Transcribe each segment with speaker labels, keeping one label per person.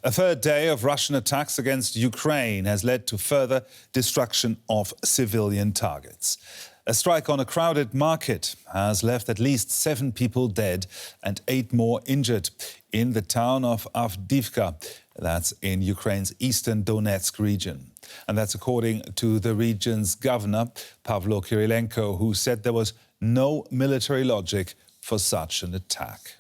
Speaker 1: A third day of Russian attacks against Ukraine has led to further destruction of civilian targets. A strike on a crowded market has left at least 7 people dead and 8 more injured in the town of Avdiivka. That's in Ukraine's eastern Donetsk region. And that's according to the region's governor, Pavlo Kyrylenko, who said there was no military logic for such an attack.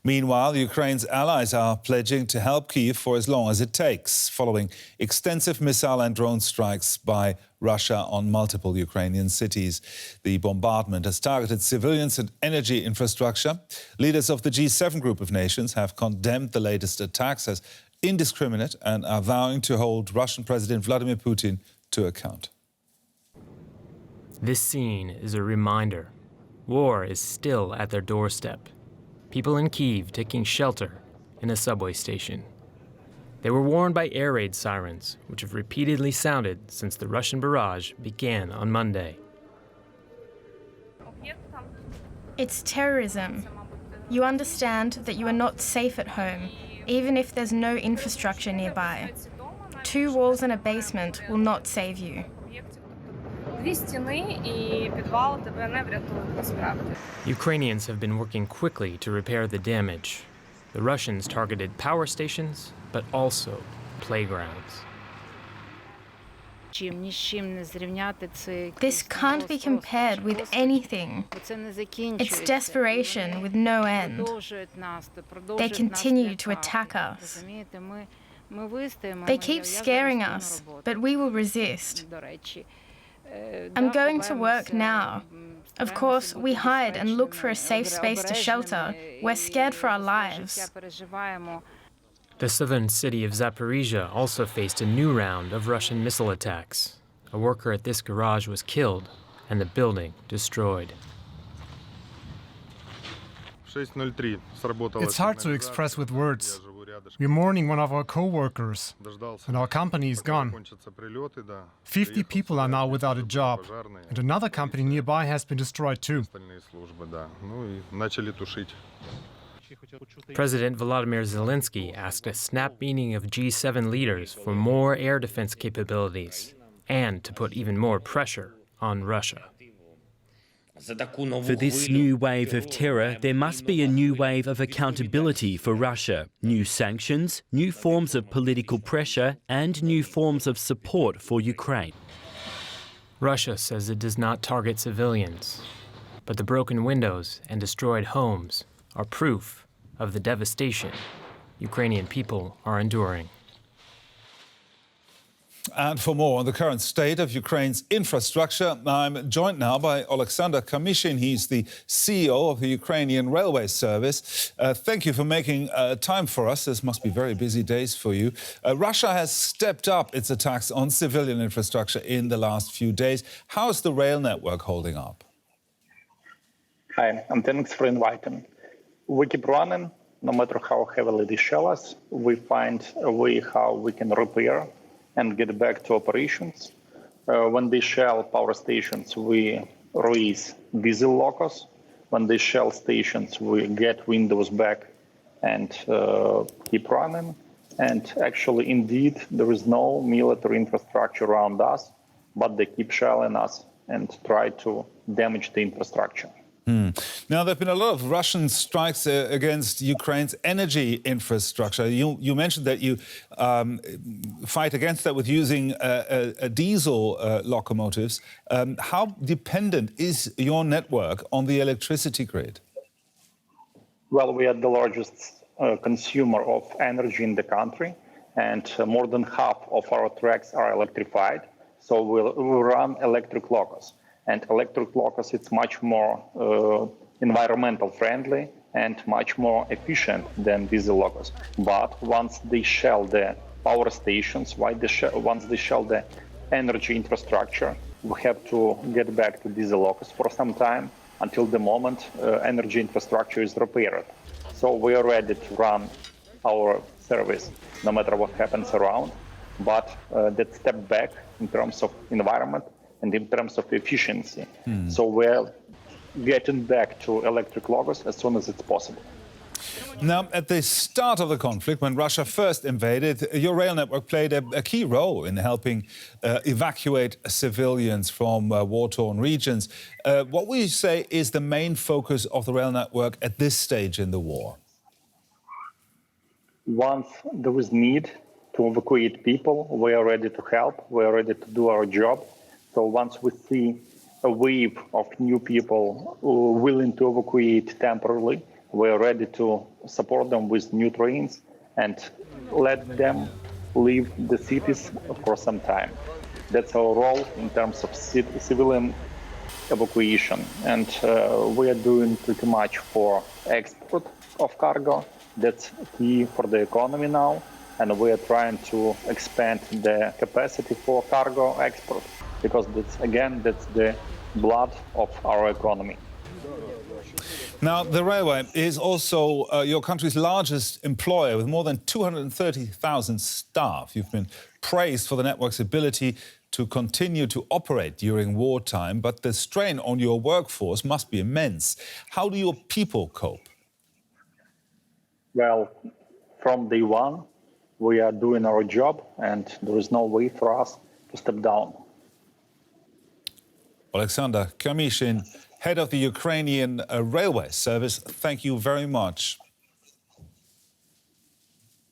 Speaker 1: Meanwhile, Ukraine's allies are pledging to help Kyiv for as long as it takes, following extensive missile and drone strikes by Russia on multiple Ukrainian cities. The bombardment has targeted civilians and energy infrastructure. Leaders of the G7 group of nations have condemned the latest attacks as indiscriminate and are vowing to hold Russian President Vladimir Putin to account.
Speaker 2: This scene is a reminder. War is still at their doorstep. People in Kyiv taking shelter in a subway station. They were warned by air raid sirens, which have repeatedly sounded since the Russian barrage began on Monday.
Speaker 3: It's terrorism. You understand that you are not safe at home, even if there's no infrastructure nearby. 2 walls and a basement will not save you.
Speaker 2: Ukrainians have been working quickly to repair the damage. The Russians targeted power stations, but also playgrounds.
Speaker 3: This can't be compared with anything. It's desperation with no end. They continue to attack us. They keep scaring us, but we will resist. I'm going to work now. Of course, we hide and look for a safe space to shelter. We're scared for our lives.
Speaker 2: The southern city of Zaporizhia also faced a new round of Russian missile attacks. A worker at this garage was killed and the building destroyed.
Speaker 4: It's hard to express with words. We're mourning one of our co-workers, and our company is gone. 50 people are now without a job, and another company nearby has been destroyed too.
Speaker 2: President Volodymyr Zelensky asked a snap meeting of G7 leaders for more air defense capabilities and to put even more pressure on Russia.
Speaker 5: For this new wave of terror, there must be a new wave of accountability for Russia, new sanctions, new forms of political pressure, and new forms of support for Ukraine.
Speaker 2: Russia says it does not target civilians, but the broken windows and destroyed homes are proof of the devastation Ukrainian people are enduring.
Speaker 1: And for more on the current state of Ukraine's infrastructure, I'm joined now by Alexander Kamyshin. He's the CEO of the Ukrainian Railway Service. Thank you for making time for us. This must be very busy days for you. Russia has stepped up its attacks on civilian infrastructure in the last few days. How is the rail network holding up?
Speaker 6: Hi, and thanks for inviting. We keep running, no matter how heavily they shell us. We find a way how we can repair and get back to operations. When they shell power stations, we raise diesel locos. When they shell stations, we get windows back and keep running. And actually, indeed, there is no military infrastructure around us, but they keep shelling us and try to damage the infrastructure.
Speaker 1: Now, there have been a lot of Russian strikes against Ukraine's energy infrastructure. You mentioned that you fight against that with using diesel locomotives. How dependent is your network on the electricity grid?
Speaker 6: Well, we are the largest consumer of energy in the country, and more than half of our tracks are electrified. So we'll run electric locos. And electric locos, it's much more environmental friendly and much more efficient than diesel locos. But once they shell the power stations, once they shell the energy infrastructure, we have to get back to diesel locos for some time until the moment energy infrastructure is repaired. So we are ready to run our service no matter what happens around. But that step back in terms of environment and in terms of efficiency. So we're getting back to electric locos as soon as it's possible.
Speaker 1: Now, at the start of the conflict, when Russia first invaded, your rail network played a key role in helping evacuate civilians from war-torn regions. What would you say is the main focus of the rail network at this stage in the war?
Speaker 6: Once there is need to evacuate people, we are ready to help, we are ready to do our job. So once we see a wave of new people willing to evacuate temporarily, we are ready to support them with new trains and let them leave the cities for some time. That's our role in terms of civilian evacuation. And we are doing pretty much for export of cargo. That's key for the economy now. And we are trying to expand the capacity for cargo export, because that's the blood of our economy.
Speaker 1: Now, the railway is also your country's largest employer, with more than 230,000 staff. You've been praised for the network's ability to continue to operate during wartime, but the strain on your workforce must be immense. How do your people cope?
Speaker 6: Well, from day one, we are doing our job, and there is no way for us to step down.
Speaker 1: Alexander Kamyshin, head of the Ukrainian railway service, thank you very much.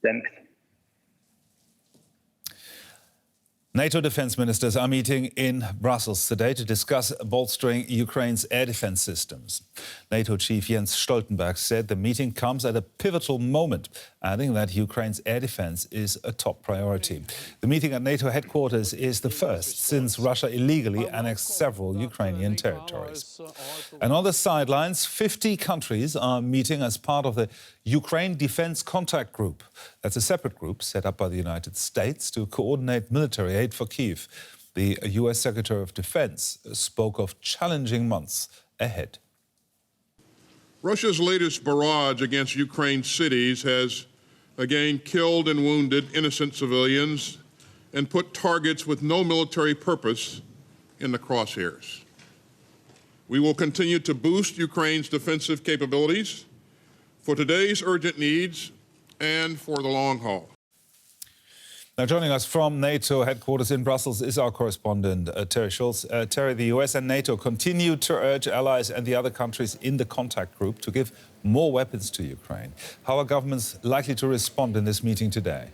Speaker 6: Thanks.
Speaker 1: NATO defense ministers are meeting in Brussels today to discuss bolstering Ukraine's air defense systems. NATO chief Jens Stoltenberg said the meeting comes at a pivotal moment, adding that Ukraine's air defense is a top priority. The meeting at NATO headquarters is the first since Russia illegally annexed several Ukrainian territories. And on the sidelines, 50 countries are meeting as part of the Ukraine Defense Contact Group. That's a separate group set up by the United States to coordinate military aid for Kyiv. The US Secretary of Defense spoke of challenging months ahead.
Speaker 7: Russia's latest barrage against Ukraine's cities has again killed and wounded innocent civilians and put targets with no military purpose in the crosshairs. We will continue to boost Ukraine's defensive capabilities for today's urgent needs and for the long haul.
Speaker 1: Now, joining us from NATO headquarters in Brussels is our correspondent, Terry Schultz. Terry, the US and NATO continue to urge allies and the other countries in the contact group to give more weapons to Ukraine. How are governments likely to respond in this meeting today?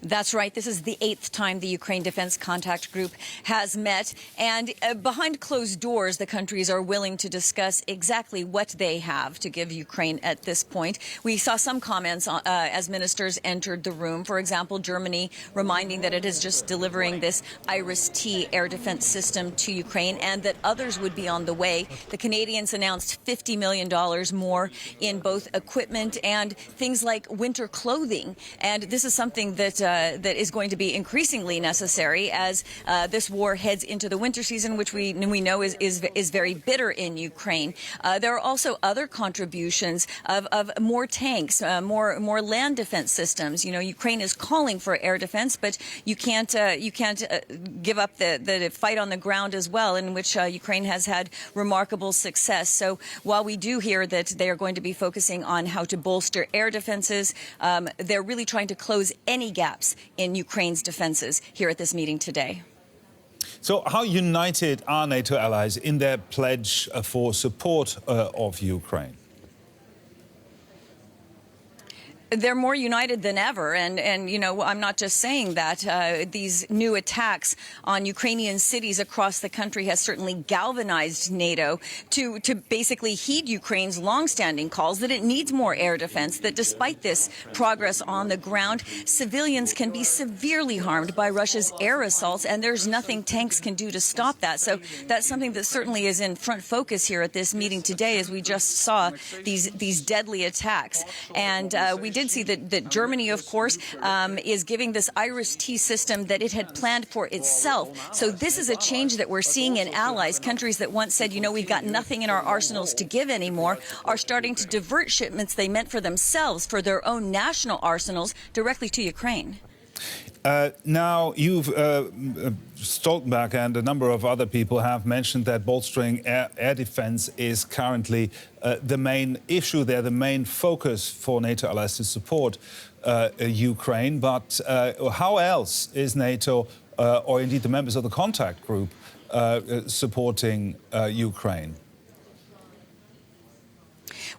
Speaker 8: That's right. This is the 8th time the Ukraine Defense Contact Group has met. And behind closed doors, the countries are willing to discuss exactly what they have to give Ukraine at this point. We saw some comments as ministers entered the room. For example, Germany reminding that it is just delivering this Iris-T air defense system to Ukraine and that others would be on the way. The Canadians announced $50 million more in both equipment and things like winter clothing. And this is something that is going to be increasingly necessary as this war heads into the winter season, which we know is very bitter in Ukraine. There are also other contributions of more tanks, more land defense systems. You know, Ukraine is calling for air defense, but you can't give up the fight on the ground as well, in which Ukraine has had remarkable success. So while we do hear that they are going to be focusing on how to bolster air defenses, they're really trying to close any gaps in Ukraine's defenses here at this meeting today.
Speaker 1: So how united are NATO allies in their pledge for support of Ukraine?
Speaker 8: They're more united than ever. And you know, I'm not just saying that. These new attacks on Ukrainian cities across the country has certainly galvanized NATO to basically heed Ukraine's longstanding calls that it needs more air defense, that despite this progress on the ground, civilians can be severely harmed by Russia's air assaults, and there's nothing tanks can do to stop that. So that's something that certainly is in front focus here at this meeting today, as we just saw these deadly attacks. And we did see that Germany, of course, is giving this Iris-T system that it had planned for itself. So this is a change that we're seeing in allies. Countries that once said, you know, we've got nothing in our arsenals to give anymore, are starting to divert shipments they meant for themselves, for their own national arsenals, directly to Ukraine.
Speaker 1: Now, Stoltenberg and a number of other people have mentioned that bolstering air defense is currently the main issue there, the main focus for NATO allies to support Ukraine. But how else is NATO, or indeed the members of the contact group, supporting Ukraine?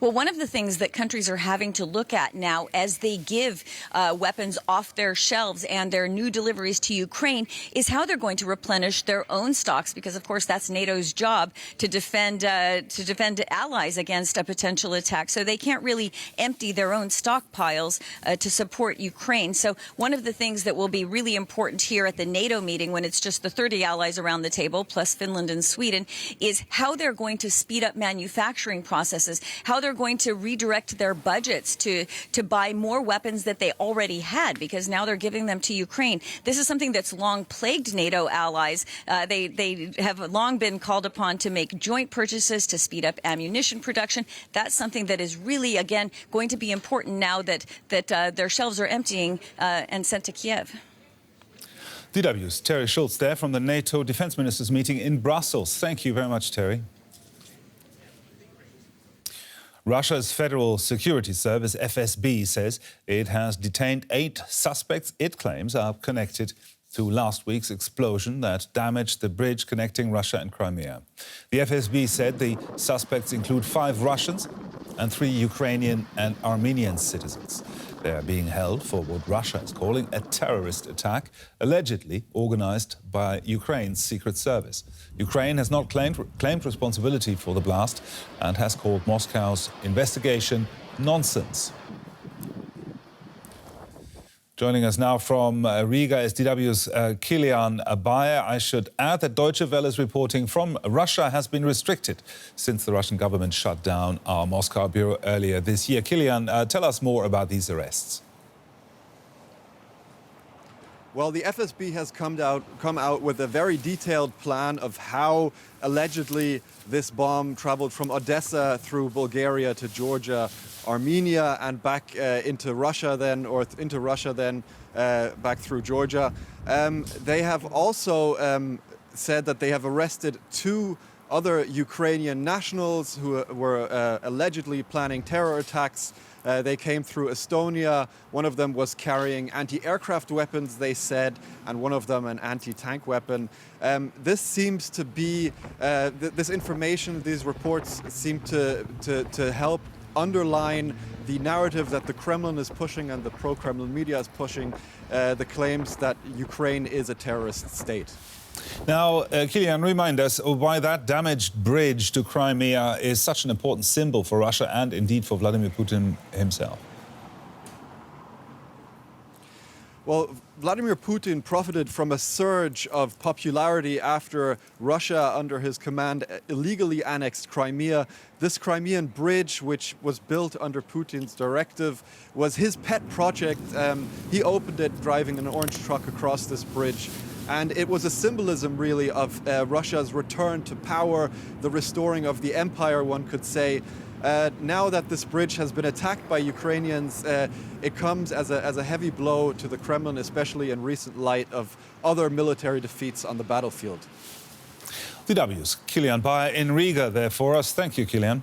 Speaker 8: Well, one of the things that countries are having to look at now as they give weapons off their shelves and their new deliveries to Ukraine is how they're going to replenish their own stocks, because, of course, that's NATO's job to defend allies against a potential attack. So they can't really empty their own stockpiles to support Ukraine. So one of the things that will be really important here at the NATO meeting, when it's just the 30 allies around the table, plus Finland and Sweden, is how they're going to speed up manufacturing processes, how they're going to redirect their budgets to buy more weapons that they already had, because now they're giving them to Ukraine. This is something that's long plagued NATO allies. They have long been called upon to make joint purchases to speed up ammunition production. That's something that is really, again, going to be important now that their shelves are emptying and sent to Kiev.
Speaker 1: DW's Terry Schultz there from the NATO Defence Ministers meeting in Brussels. Thank you very much, Terry. Russia's Federal Security Service, FSB, says it has detained 8 suspects it claims are connected to last week's explosion that damaged the bridge connecting Russia and Crimea. The FSB said the suspects include 5 Russians and 3 Ukrainian and Armenian citizens. They are being held for what Russia is calling a terrorist attack, allegedly organized by Ukraine's secret service. Ukraine has not claimed responsibility for the blast and has called Moscow's investigation nonsense. Joining us now from Riga is DW's Kilian Bayer. I should add that Deutsche Welle's reporting from Russia has been restricted since the Russian government shut down our Moscow bureau earlier this year. Kilian, tell us more about these arrests.
Speaker 9: Well, the FSB has come out with a very detailed plan of how allegedly this bomb traveled from Odessa through Bulgaria to Georgia, Armenia, and back into Russia then, back through Georgia. They have also said that they have arrested 2 other Ukrainian nationals who were allegedly planning terror attacks. They came through Estonia. One of them was carrying anti-aircraft weapons, they said, and one of them an anti-tank weapon. This seems to be, this information, these reports seem to help underline the narrative that the Kremlin is pushing and the pro-Kremlin media is pushing, the claims that Ukraine is a terrorist state.
Speaker 1: Now, Kilian, remind us why that damaged bridge to Crimea is such an important symbol for Russia and indeed for Vladimir Putin himself.
Speaker 9: Well, Vladimir Putin profited from a surge of popularity after Russia, under his command, illegally annexed Crimea. This Crimean bridge, which was built under Putin's directive, was his pet project. He opened it driving an orange truck across this bridge. And it was a symbolism, really, of Russia's return to power, the restoring of the empire, one could say. Now that this bridge has been attacked by Ukrainians, it comes as a heavy blow to the Kremlin, especially in recent light of other military defeats on the battlefield.
Speaker 1: DW's Kilian Bayer in Riga there for us. Thank you, Kilian.